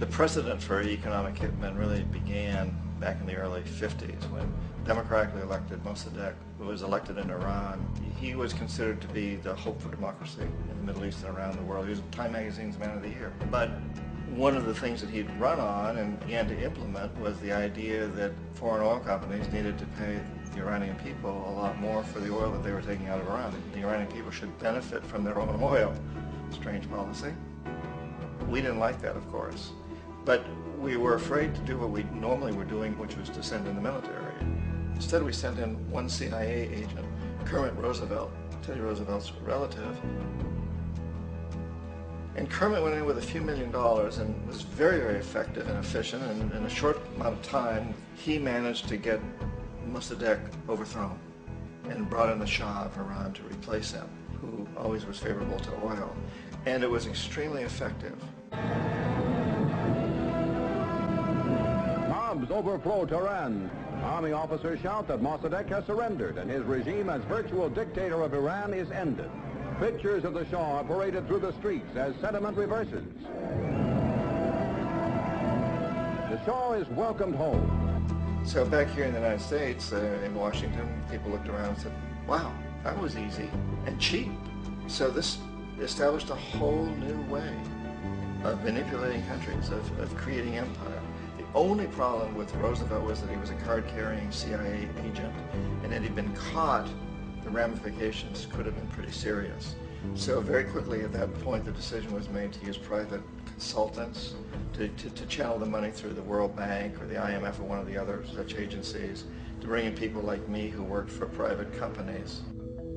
The precedent for economic hitmen really began back in the early 50s when democratically elected Mossadegh, who was elected in Iran. He was considered to be the hope for democracy in the Middle East and around the world. He was Time Magazine's Man of the Year. But one of the things that he'd run on and began to implement was the idea that foreign oil companies needed to pay the Iranian people a lot more for the oil that they were taking out of Iran. The Iranian people should benefit from their own oil. Strange policy. We didn't like that, of course. But we were afraid to do what we normally were doing, which was to send in the military. Instead, we sent in one CIA agent, Kermit Roosevelt, Teddy Roosevelt's relative. And Kermit went in with a few $1 million and was very, very effective and efficient. And in a short amount of time, he managed to get Mossadegh overthrown and brought in the Shah of Iran to replace him, who always was favorable to oil. And it was extremely effective. Bombs overflow Tehran. Army officers shout that Mossadegh has surrendered and his regime as virtual dictator of Iran is ended. Pictures of the Shah are paraded through the streets as sentiment reverses. The Shah is welcomed home. So back here in the United States, in Washington, people looked around and said, wow, that was easy and cheap. So this established a whole new way of manipulating countries, of creating empire. The only problem with Roosevelt was that he was a card-carrying CIA agent, and had he been caught, the ramifications could have been pretty serious. So very quickly at that point, the decision was made to use private consultants to channel the money through the World Bank or the IMF or one of the other such agencies, to bring in people like me who worked for private companies,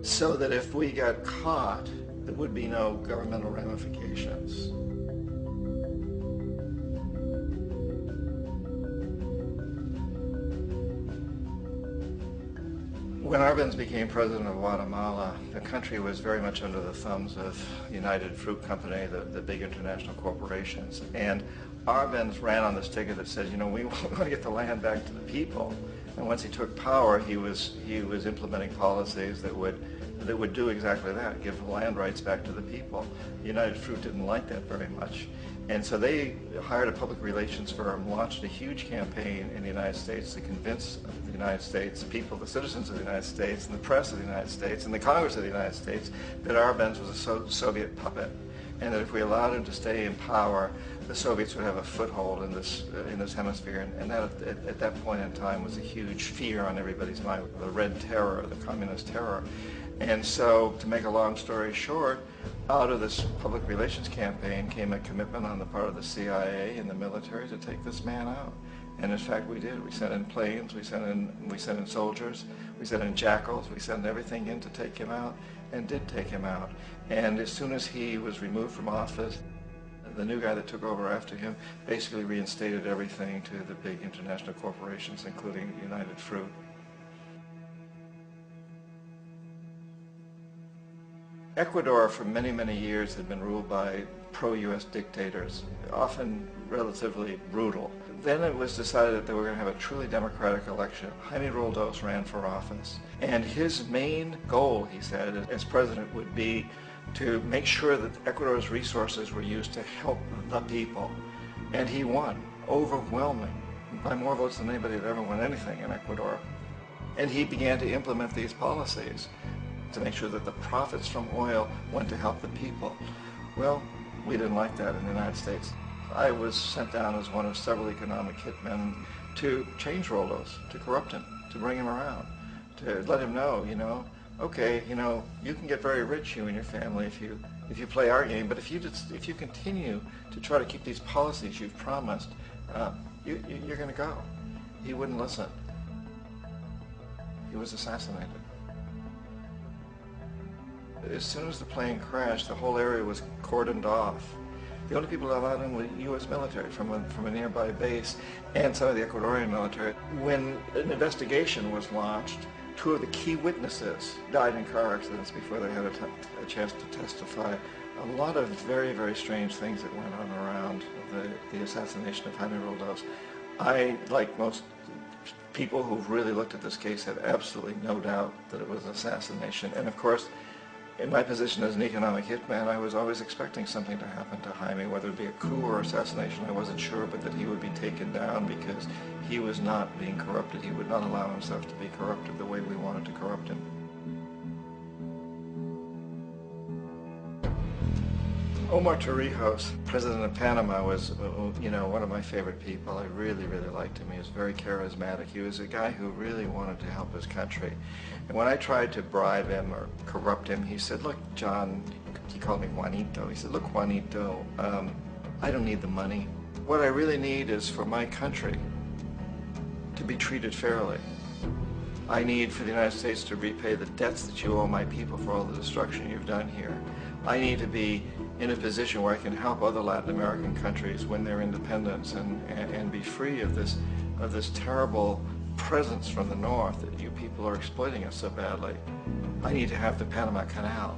so that if we got caught, there would be no governmental ramifications. When Arbenz became president of Guatemala, the country was very much under the thumbs of United Fruit Company, the big international corporations. And Arbenz ran on this ticket that said, you know, we want to get the land back to the people. And once he took power, he was implementing policies that would do exactly that, give the land rights back to the people. United Fruit didn't like that very much. And so they hired a public relations firm, launched a huge campaign in the United States to convince the United States people, the citizens of the United States, and the press of the United States, and the Congress of the United States, that Arbenz was a Soviet puppet, and that if we allowed him to stay in power, the Soviets would have a foothold in this hemisphere. And that, at that point in time, was a huge fear on everybody's mind, the Red Terror, the Communist terror. And so, to make a long story short, out of this public relations campaign came a commitment on the part of the CIA and the military to take this man out. And in fact, we did. We sent in planes, we sent in soldiers, we sent in jackals, we sent everything in to take him out, and did take him out. And as soon as he was removed from office, the new guy that took over after him basically reinstated everything to the big international corporations, including United Fruit. Ecuador for many, many years had been ruled by pro-U.S. dictators, often relatively brutal. Then it was decided that they were going to have a truly democratic election. Jaime Roldos ran for office, and his main goal, he said, as president would be to make sure that Ecuador's resources were used to help the people. And he won, overwhelming, by more votes than anybody had ever won anything in Ecuador. And he began to implement these policies to make sure that the profits from oil went to help the people. Well, we didn't like that in the United States. I was sent down as one of several economic hitmen to change Roldos, to corrupt him, to bring him around, to let him know, you know, okay, you know, you can get very rich, you and your family, if you play our game, but if you continue to try to keep these policies you've promised, you're going to go. He wouldn't listen. He was assassinated. As soon as the plane crashed, the whole area was cordoned off. The only people allowed in were U.S. military from a nearby base and some of the Ecuadorian military. When an investigation was launched, two of the key witnesses died in car accidents before they had a chance to testify. A lot of very, very strange things that went on around the assassination of Jaime Roldos. I, like most people who've really looked at this case, have absolutely no doubt that it was an assassination. And of course, In my position as an economic hitman, I was always expecting something to happen to Jaime, whether it be a coup or assassination, I wasn't sure, but that he would be taken down because he was not being corrupted. He would not allow himself to be corrupted the way we wanted to corrupt him. Omar Torrijos, president of Panama, was, one of my favorite people. I really, really liked him. He was very charismatic. He was a guy who really wanted to help his country. And when I tried to bribe him or corrupt him, he said, look, John, he called me Juanito. He said, look, Juanito, I don't need the money. What I really need is for my country to be treated fairly. I need for the United States to repay the debts that you owe my people for all the destruction you've done here. I need to be in a position where I can help other Latin American countries win their independence and be free of this terrible presence from the north that you people are exploiting us so badly. I need to have the Panama Canal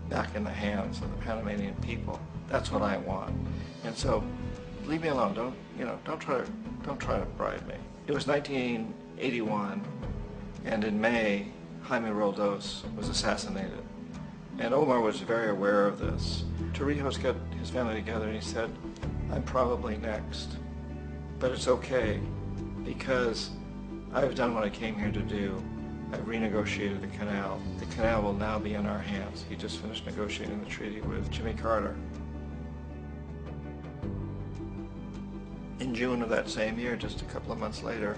back in the hands of the Panamanian people. That's what I want. And so, leave me alone. Don't try to bribe me. It was 1981, and in May, Jaime Roldos was assassinated. And Omar was very aware of this. Torrijos got his family together and he said, I'm probably next, but it's okay because I've done what I came here to do. I've renegotiated the canal. The canal will now be in our hands. He just finished negotiating the treaty with Jimmy Carter. In June of that same year, just a couple of months later,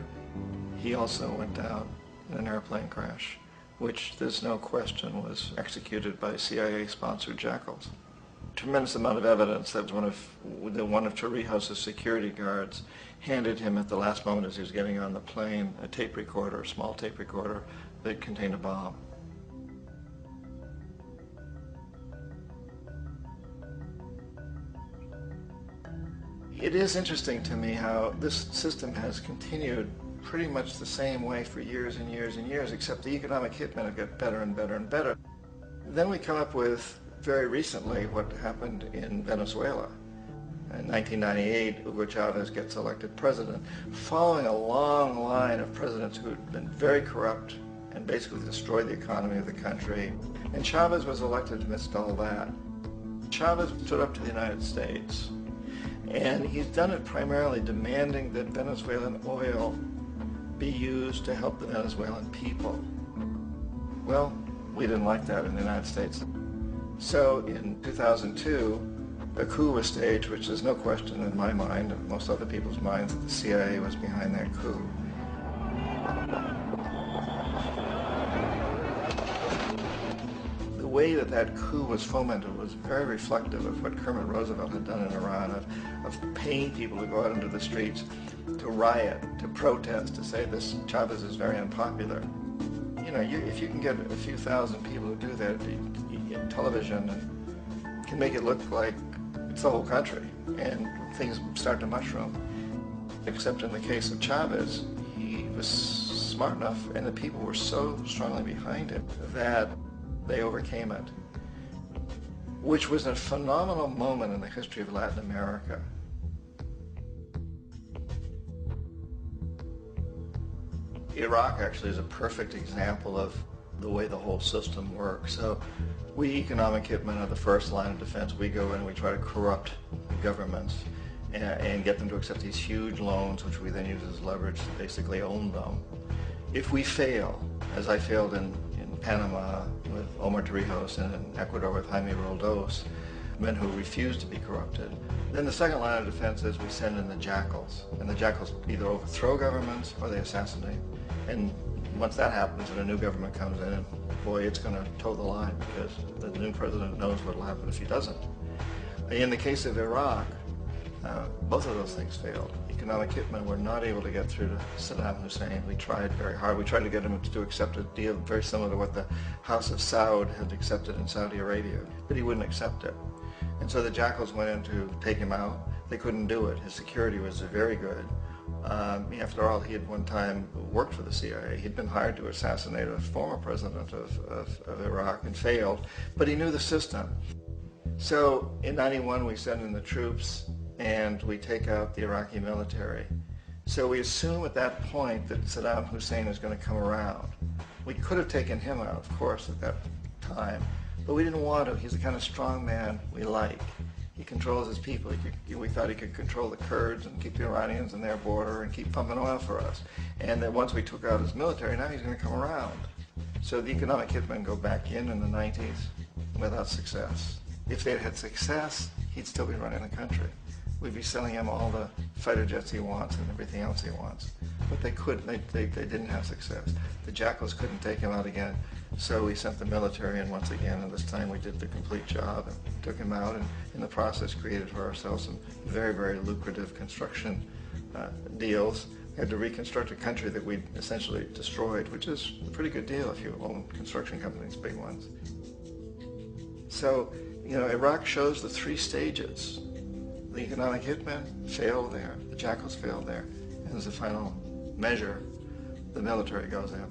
he also went down in an airplane crash, which there's no question was executed by CIA-sponsored jackals. Tremendous amount of evidence that one of Torrijos' security guards handed him at the last moment as he was getting on the plane a tape recorder, a small tape recorder that contained a bomb. It is interesting to me how this system has continued pretty much the same way for years and years and years, except the economic hitmen have got better and better and better. Then we come up with, very recently, what happened in Venezuela. In 1998, Hugo Chavez gets elected president, following a long line of presidents who had been very corrupt and basically destroyed the economy of the country. And Chavez was elected amidst all that. Chavez stood up to the United States, and he's done it primarily demanding that Venezuelan oil be used to help the Venezuelan people. Well, we didn't like that in the United States. So in 2002, a coup was staged, which is no question in my mind and most other people's minds that the CIA was behind that coup. The way that coup was fomented was very reflective of what Kermit Roosevelt had done in Iran, of paying people to go out into the streets, to riot, to protest, to say this Chavez is very unpopular. If you can get a few thousand people who do that in television and can make it look like it's the whole country, and things start to mushroom. Except in the case of Chavez, he was smart enough and the people were so strongly behind it that they overcame it, which was a phenomenal moment in the history of Latin America. Iraq actually is a perfect example of the way the whole system works. So we economic hitmen are the first line of defense. We go in and we try to corrupt governments and get them to accept these huge loans, which we then use as leverage to basically own them. If we fail, as I failed in Panama with Omar Torrijos and in Ecuador with Jaime Roldos, men who refuse to be corrupted, then the second line of defense is we send in the jackals. And the jackals either overthrow governments or they assassinate. And once that happens and a new government comes in, boy, it's going to toe the line because the new president knows what will happen if he doesn't. In the case of Iraq, both of those things failed. Economic hitmen were not able to get through to Saddam Hussein. We tried very hard. We tried to get him to accept a deal very similar to what the House of Saud had accepted in Saudi Arabia, but he wouldn't accept it. And so the jackals went in to take him out. They couldn't do it. His security was very good. After all, he had one time worked for the CIA. He'd been hired to assassinate a former president of Iraq and failed, but he knew the system. So in '91, we send in the troops and we take out the Iraqi military. So we assume at that point that Saddam Hussein is going to come around. We could have taken him out, of course, at that time, But we didn't want him. He's the kind of strong man we like. He controls his people. We thought he could control the Kurds and keep the Iranians in their border and keep pumping oil for us. And that once we took out his military, now he's going to come around. So the economic hitmen go back in the 90s without success. If they'd had success, he'd still be running the country. We'd be selling him all the fighter jets he wants and everything else he wants. But they couldn't. They didn't have success. The Jackals couldn't take him out again. So we sent the military in once again, and this time we did the complete job and took him out, and in the process created for ourselves some very, very lucrative construction deals. We had to reconstruct a country that we'd essentially destroyed, which is a pretty good deal if you own construction companies, big ones. So, Iraq shows the three stages. The economic hitmen failed there, the Jackals failed there, and as a final measure, the military goes in.